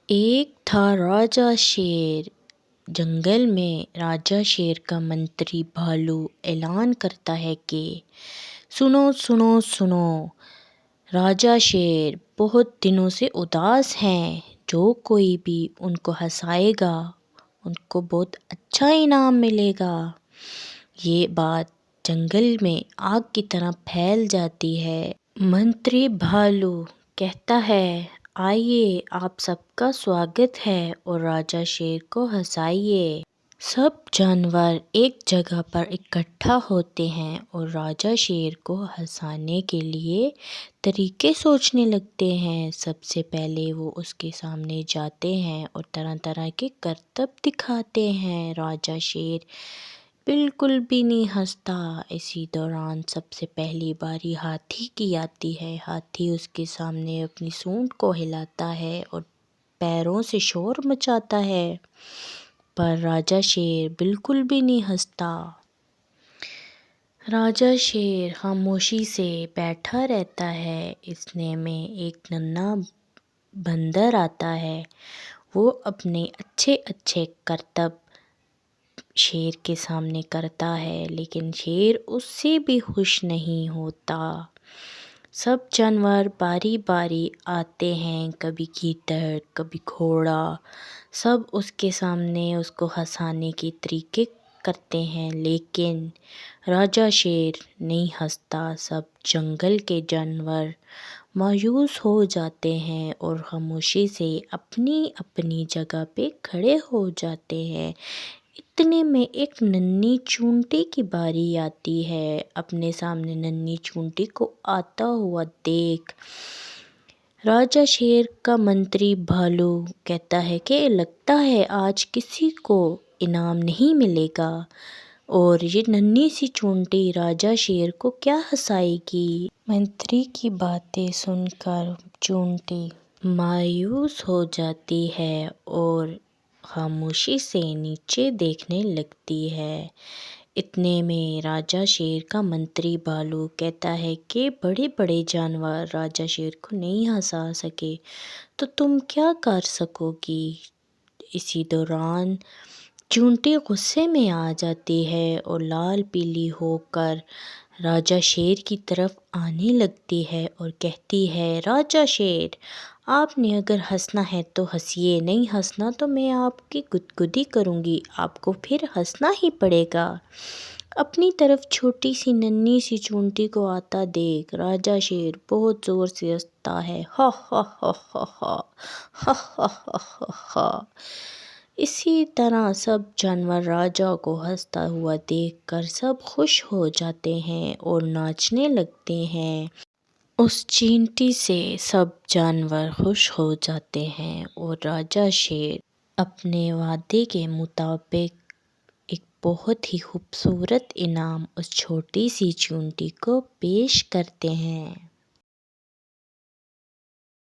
ایک تھا راجا شیر۔ جنگل میں راجا شیر کا منتری بھالو اعلان کرتا ہے کہ سنو سنو سنو، راجا شیر بہت دنوں سے اداس ہیں، جو کوئی بھی ان کو ہنسائے گا ان کو بہت اچھا انعام ملے گا۔ یہ بات جنگل میں آگ کی طرح پھیل جاتی ہے۔ منتری بھالو کہتا ہے، آئیے، آپ سب کا سواگت ہے اور راجا شیر کو ہنسائیے۔ سب جانور ایک جگہ پر اکٹھا ہوتے ہیں اور راجا شیر کو ہنسانے کے لیے طریقے سوچنے لگتے ہیں۔ سب سے پہلے وہ اس کے سامنے جاتے ہیں اور طرح طرح کے کرتب دکھاتے ہیں۔ راجا شیر بالکل بھی نہیں ہنستا۔ اسی دوران سب سے پہلی باری ہاتھی کی آتی ہے۔ ہاتھی اس کے سامنے اپنی سونڈ کو ہلاتا ہے اور پیروں سے شور مچاتا ہے، پر راجا شیر بالکل بھی نہیں ہنستا۔ راجا شیر خاموشی سے بیٹھا رہتا ہے۔ اتنے میں ایک ننھا بندر آتا ہے۔ وہ اپنے اچھے اچھے کرتب شیر کے سامنے کرتا ہے، لیکن شیر اس سے بھی خوش نہیں ہوتا۔ سب جانور باری باری آتے ہیں، کبھی گیدڑ، کبھی گھوڑا، سب اس کے سامنے اس کو ہنسانے کے طریقے کرتے ہیں، لیکن راجا شیر نہیں ہنستا۔ سب جنگل کے جانور مایوس ہو جاتے ہیں اور خاموشی سے اپنی اپنی جگہ پہ کھڑے ہو جاتے ہیں۔ اتنے میں ایک ننھی چیونٹی کی باری آتی ہے۔ اپنے سامنے ننھی چیونٹی کو آتا ہوا دیکھ راجا شیر کا منتری بھالو کہتا ہے کہ لگتا ہے آج کسی کو انعام نہیں ملے گا، اور یہ ننھی سی چیونٹی راجا شیر کو کیا ہنسائے گی۔ منتری کی باتیں سن کر چیونٹی مایوس ہو جاتی ہے اور خاموشی سے نیچے دیکھنے لگتی ہے۔ اتنے میں راجا شیر کا منتری بھالو کہتا ہے کہ بڑے بڑے جانور راجا شیر کو نہیں ہنسا سکے تو تم کیا کر سکو گی۔ اسی دوران چیونٹی غصے میں آ جاتی ہے اور لال پیلی ہو کر راجا شیر کی طرف آنے لگتی ہے اور کہتی ہے، راجا شیر، آپ نے اگر ہنسنا ہے تو ہنسیے، نہیں ہنسنا تو میں آپ کی گدگدی کروں گی، آپ کو پھر ہنسنا ہی پڑے گا۔ اپنی طرف چھوٹی سی ننھی سی چیونٹی کو آتا دیکھ راجا شیر بہت زور سے ہنستا ہے، ہا ہا ہا ہا ہا ہا ہا ہا ہا ہا۔ اسی طرح سب جانور راجا کو ہنستا ہوا دیکھ کر سب خوش ہو جاتے ہیں اور ناچنے لگتے ہیں۔ اس چیونٹی سے سب جانور خوش ہو جاتے ہیں اور راجا شیر اپنے وعدے کے مطابق ایک بہت ہی خوبصورت انعام اس چھوٹی سی چیونٹی کو پیش کرتے ہیں۔